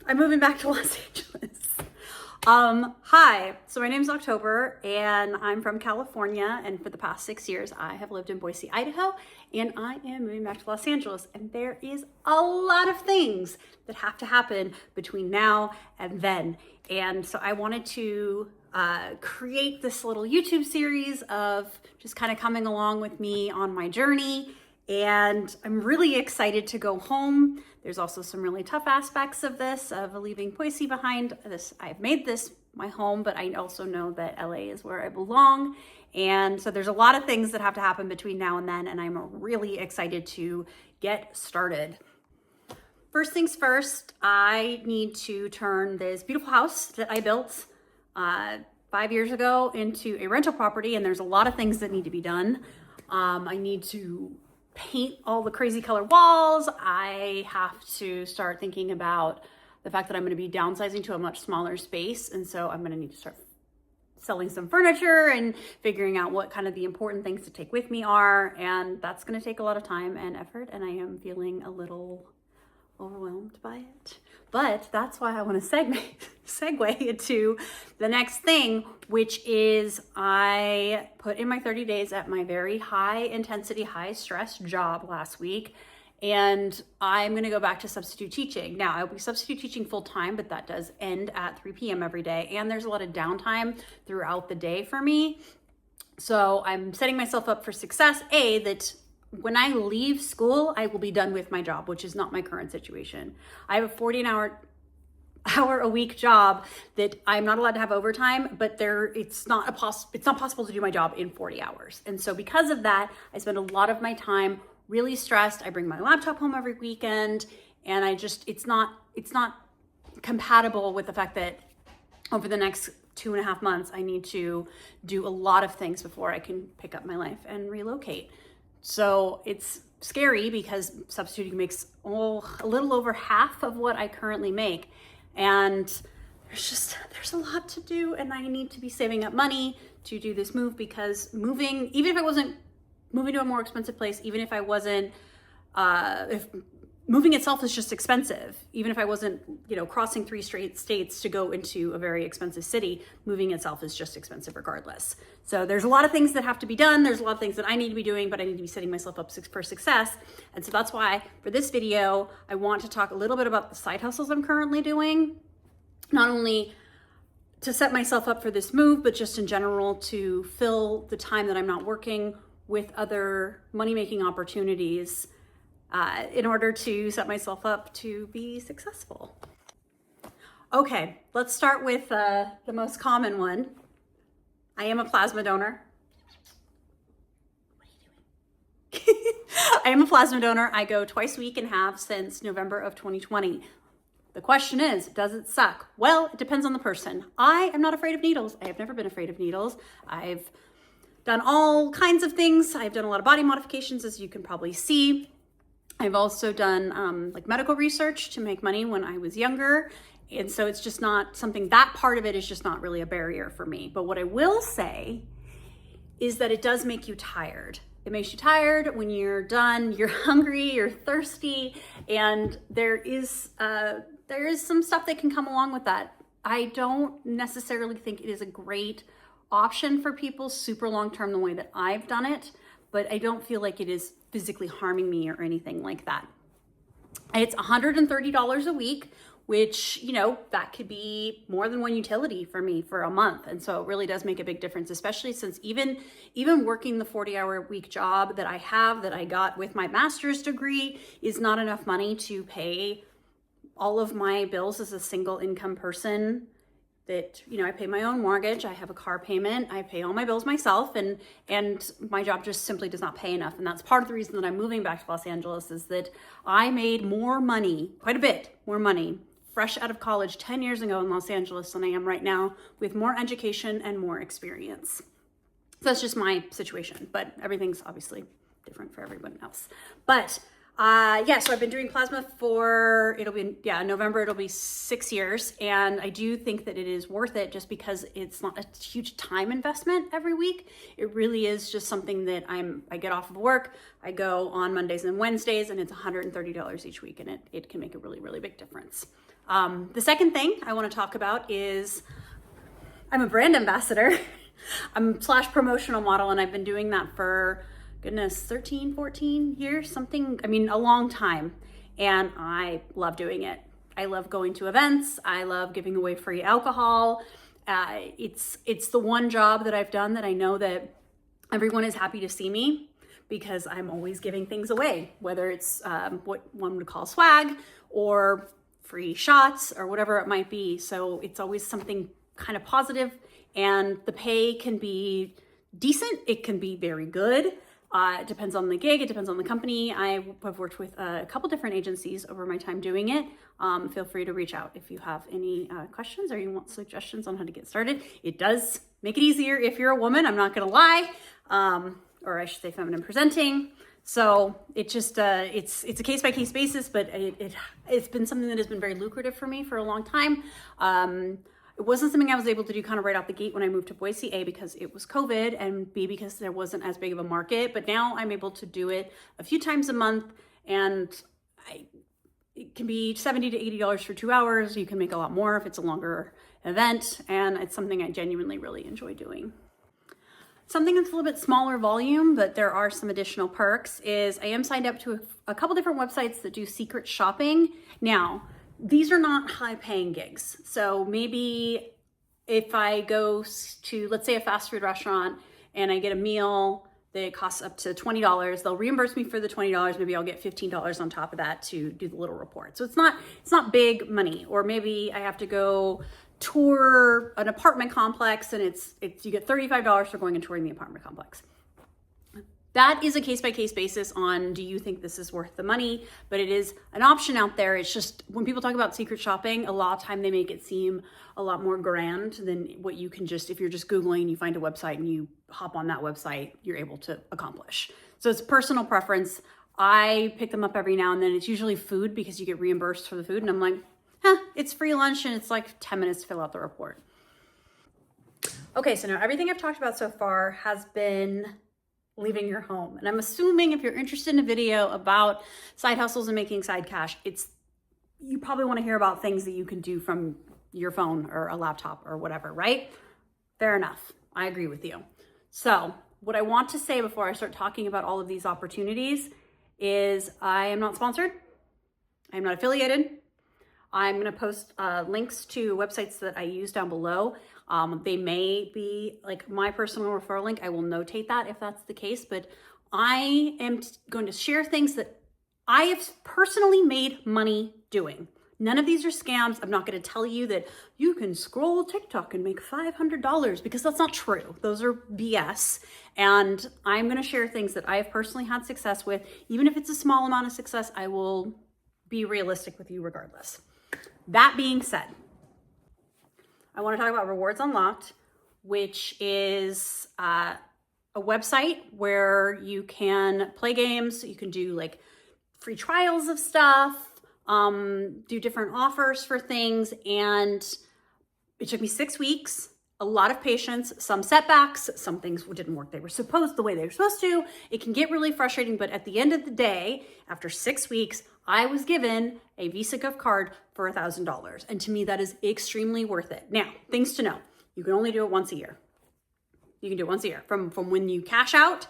I'm moving back to Los Angeles. Hi, so my name's October and I'm from California, and for the past 6 years I have lived in Boise, Idaho, and I am moving back to Los Angeles, and there is a lot of things that have to happen between now and then. And so I wanted to create this little YouTube series of just kind of coming along with me on my journey. And I'm really excited to go home. There's also some really tough aspects of this, of leaving Boise behind. I've made this my home, but I also know that LA is where I belong. And so there's a lot of things that have to happen between now and then, and I'm really excited to get started. First things first, I need to turn this beautiful house that I built 5 years ago into a rental property, and there's a lot of things that need to be done. I need to paint all the crazy color walls. I have to start thinking about the fact that I'm going to be downsizing to a much smaller space, and so I'm going to need to start selling some furniture and figuring out what kind of the important things to take with me are, and that's going to take a lot of time and effort, and I am feeling a little overwhelmed by it. But that's why I want to segue into the next thing, which is I put in my 30 days at my very high intensity, high stress job last week, and I'm going to go back to substitute teaching. Now, I'll be substitute teaching full time, but that does end at 3 p.m. every day, and there's a lot of downtime throughout the day for me. So I'm setting myself up for success, that when I leave school, I will be done with my job, which is not my current situation. I have a 40-hour a week job that I'm not allowed to have overtime, but it's not possible to do my job in 40 hours. And so because of that, I spend a lot of my time really stressed. I bring my laptop home every weekend, and it's not compatible with the fact that over the next 2.5 months, I need to do a lot of things before I can pick up my life and relocate. So it's scary because substituting makes a little over half of what I currently make. And there's a lot to do, and I need to be saving up money to do this move, because moving, even if I wasn't moving to a more expensive place, even if I wasn't, if moving itself is just expensive, even if I wasn't, crossing 3 straight states to go into a very expensive city, moving itself is just expensive regardless. So there's a lot of things that have to be done. There's a lot of things that I need to be doing, but I need to be setting myself up for success. And so that's why for this video, I want to talk a little bit about the side hustles I'm currently doing, not only to set myself up for this move, but just in general to fill the time that I'm not working with other money-making opportunities in order to set myself up to be successful. Okay, let's start with the most common one. I am a plasma donor. What are you doing? I am a plasma donor. I go twice a week and have since November of 2020. The question is, does it suck? Well, it depends on the person. I am not afraid of needles. I have never been afraid of needles. I've done all kinds of things. I've done a lot of body modifications, as you can probably see. I've also done medical research to make money when I was younger. And so it's just not something, that part of it is just not really a barrier for me. But what I will say is that it does make you tired. It makes you tired when you're done, you're hungry, you're thirsty, and there is some stuff that can come along with that. I don't necessarily think it is a great option for people super long-term the way that I've done it, but I don't feel like it is physically harming me or anything like that. It's $130 a week, which, that could be more than one utility for me for a month. And so it really does make a big difference, especially since even working the 40-hour week job that I got with my master's degree is not enough money to pay all of my bills as a single income person. That, I pay my own mortgage, I have a car payment, I pay all my bills myself, and my job just simply does not pay enough. And that's part of the reason that I'm moving back to Los Angeles, is that I made more money, quite a bit more money, fresh out of college 10 years ago in Los Angeles than I am right now, with more education and more experience. So that's just my situation, but everything's obviously different for everyone else. But so I've been doing plasma for, November, it'll be 6 years. And I do think that it is worth it, just because it's not a huge time investment every week. It really is just something that I get off of work, I go on Mondays and Wednesdays, and it's $130 each week. And it can make a really, really big difference. The second thing I want to talk about is I'm a brand ambassador. I'm / promotional model, and I've been doing that for, goodness, 13, 14 years, something, a long time. And I love doing it. I love going to events. I love giving away free alcohol. It's the one job that I've done that I know that everyone is happy to see me, because I'm always giving things away, whether it's what one would call swag or free shots or whatever it might be. So it's always something kind of positive, and the pay can be decent. It can be very good. It depends on the gig. It depends on the company. I have worked with a couple different agencies over my time doing it. Feel free to reach out if you have any questions or you want suggestions on how to get started. It does make it easier if you're a woman, I'm not gonna lie, or I should say feminine presenting. So it just, it's a case-by-case basis, but it's been something that has been very lucrative for me for a long time. It wasn't something I was able to do kind of right out the gate when I moved to Boise, A, because it was COVID, and B, because there wasn't as big of a market. But now I'm able to do it a few times a month, and it can be $70 to $80 for 2 hours. You can make a lot more if it's a longer event, and it's something I genuinely really enjoy doing. Something that's a little bit smaller volume, but there are some additional perks, is I am signed up to a couple different websites that do secret shopping. Now, these are not high-paying gigs. So maybe if I go to, let's say, a fast food restaurant and I get a meal that costs up to $20, they'll reimburse me for the $20. Maybe I'll get $15 on top of that to do the little report. So it's not big money. Or maybe I have to go tour an apartment complex, and you get $35 for going and touring the apartment complex. That is a case-by-case basis on, do you think this is worth the money? But it is an option out there. It's just, when people talk about secret shopping, a lot of time they make it seem a lot more grand than what you can just, if you're just Googling and you find a website and you hop on that website, you're able to accomplish. So it's personal preference. I pick them up every now and then. It's usually food, because you get reimbursed for the food. And I'm like, it's free lunch, and it's like 10 minutes to fill out the report. Okay, so now everything I've talked about so far has been leaving your home. And I'm assuming if you're interested in a video about side hustles and making side cash, you probably want to hear about things that you can do from your phone or a laptop or whatever, right? Fair enough. I agree with you. So what I want to say before I start talking about all of these opportunities is I am not sponsored. I'm not affiliated. I'm going to post links to websites that I use down below. They may be like my personal referral link. I will notate that if that's the case, but I am going to share things that I have personally made money doing. None of these are scams. I'm not going to tell you that you can scroll TikTok and make $500, because that's not true. Those are BS. And I'm going to share things that I have personally had success with. Even if it's a small amount of success, I will be realistic with you regardless. That being said, I want to talk about Rewards Unlocked, which is a website where you can play games. You can do like free trials of stuff, do different offers for things. And it took me 6 weeks, a lot of patience, some setbacks, some things didn't work the way they were supposed to. It can get really frustrating, but at the end of the day, after 6 weeks, I was given a Visa gift card for $1,000. And to me, that is extremely worth it. Now, things to know. You can only do it once a year. You can do it once a year. From when you cash out,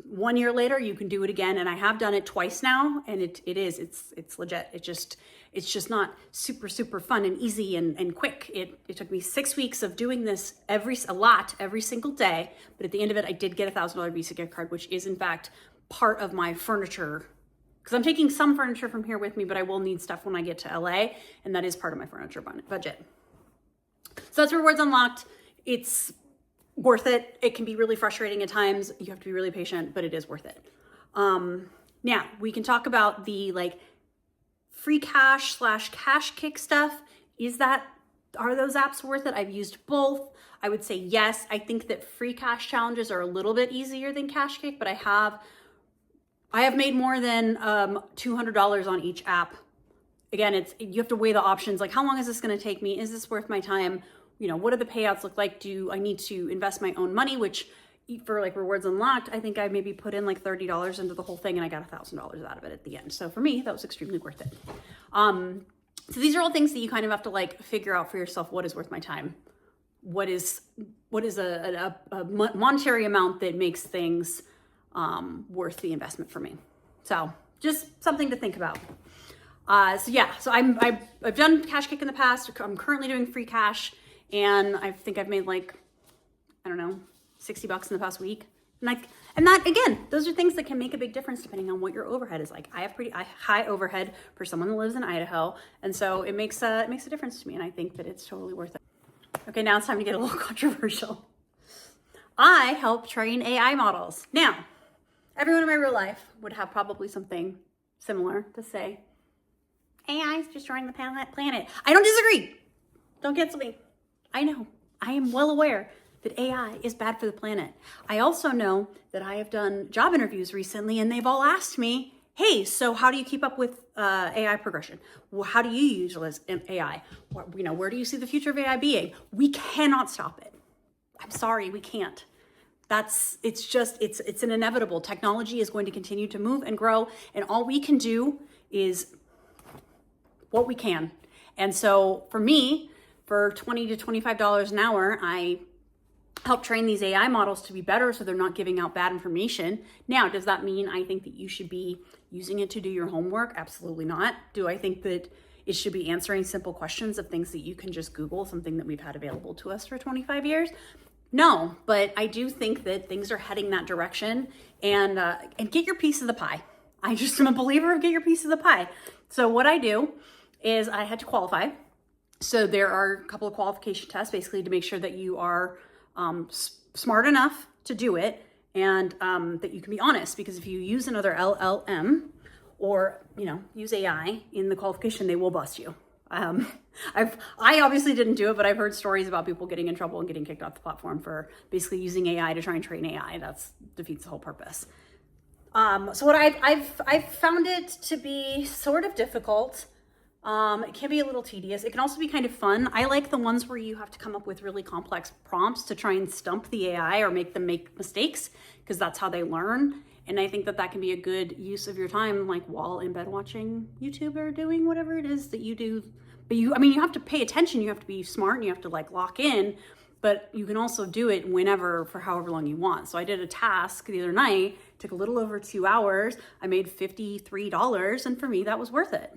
1 year later, you can do it again. And I have done it twice now, and it's legit. It's just not super, super fun and easy and quick. It took me 6 weeks of doing this every single day. But at the end of it, I did get a $1,000 Visa gift card, which is in fact part of my furniture, because I'm taking some furniture from here with me, but I will need stuff when I get to LA, and that is part of my furniture budget. So that's Rewards Unlocked. It's worth it. It can be really frustrating at times. You have to be really patient, but it is worth it. Now we can talk about the free cash / cash kick stuff. Are those apps worth it? I've used both. I would say yes. I think that free cash challenges are a little bit easier than cash kick, but I have made more than $200 on each app. Again, you have to weigh the options. Like, how long is this going to take me? Is this worth my time? What do the payouts look like? Do I need to invest my own money? Which for Rewards Unlocked, I think I maybe put in $30 into the whole thing, and I got $1,000 out of it at the end. So for me, that was extremely worth it. So these are all things that you kind of have to like figure out for yourself. What is worth my time? What is a monetary amount that makes things worth the investment for me? So just something to think about. So yeah, so I've done Cash Kick in the past. I'm currently doing free cash, and I think I've made like, I don't know, $60 in the past week. And that again, those are things that can make a big difference depending on what your overhead is like. I have pretty high overhead for someone that lives in Idaho, and so it makes a difference to me, and I think that it's totally worth it. Okay, now it's time to get a little controversial. I help train AI models. Now, everyone in my real life would have probably something similar to say. AI is destroying the planet. I don't disagree. Don't cancel me. I know. I am well aware that AI is bad for the planet. I also know that I have done job interviews recently, and they've all asked me, hey, so how do you keep up with AI progression? Well, how do you utilize AI? Where do you see the future of AI being? We cannot stop it. I'm sorry, we can't. It's an inevitable. Technology is going to continue to move and grow, and all we can do is what we can. And so for me, for $20 to $25 an hour, I help train these AI models to be better so they're not giving out bad information. Now, does that mean I think that you should be using it to do your homework? Absolutely not. Do I think that it should be answering simple questions of things that you can just Google, something that we've had available to us for 25 years? No, but I do think that things are heading that direction, and get your piece of the pie. I just am a believer of get your piece of the pie. So what I do is I had to qualify. So there are a couple of qualification tests basically to make sure that you are smart enough to do it, and that you can be honest, because if you use another LLM or use AI in the qualification, they will bust you. I obviously didn't do it, but I've heard stories about people getting in trouble and getting kicked off the platform for basically using AI to try and train AI. That defeats the whole purpose. So what I've found it to be sort of difficult. It can be a little tedious. It can also be kind of fun. I like the ones where you have to come up with really complex prompts to try and stump the AI or make them make mistakes, because that's how they learn. And I think that can be a good use of your time, like while in bed watching YouTube or doing whatever it is that you do. But you have to pay attention. You have to be smart, and you have to like lock in, but you can also do it whenever for however long you want. So I did a task the other night, took a little over 2 hours. I made $53, and for me, that was worth it.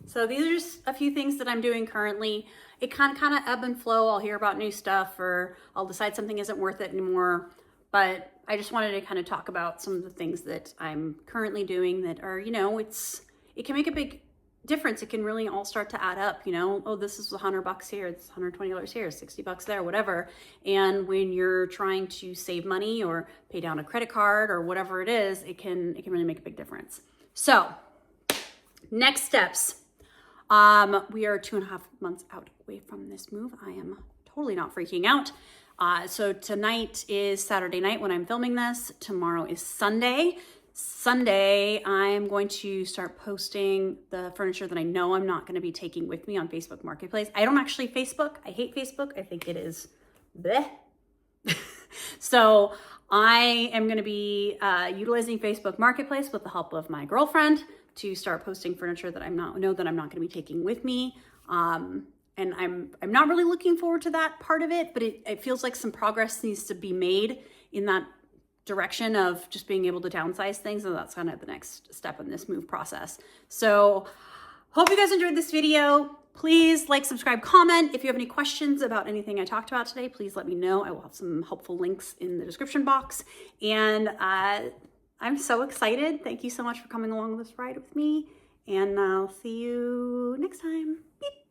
So these are just a few things that I'm doing currently. It kind of ebb and flow. I'll hear about new stuff, or I'll decide something isn't worth it anymore. But I just wanted to kind of talk about some of the things that I'm currently doing that are, it can make a big difference. It can really all start to add up, oh, this is $100 here, it's $120 here, $60 there, whatever. And when you're trying to save money or pay down a credit card or whatever it is, it can really make a big difference. So next steps. We are 2.5 months out away from this move. I am totally not freaking out. So tonight is Saturday night when I'm filming this. Tomorrow is Sunday. Sunday, I'm going to start posting the furniture that I know I'm not going to be taking with me on Facebook Marketplace. I don't actually Facebook. I hate Facebook. I think it is bleh. So I am going to be utilizing Facebook Marketplace with the help of my girlfriend to start posting furniture that I'm not going to be taking with me. And I'm not really looking forward to that part of it, but it feels like some progress needs to be made in that direction of just being able to downsize things. And that's kind of the next step in this move process. So hope you guys enjoyed this video. Please like, subscribe, comment. If you have any questions about anything I talked about today, please let me know. I will have some helpful links in the description box. And I'm so excited. Thank you so much for coming along this ride with me. And I'll see you next time. Beep.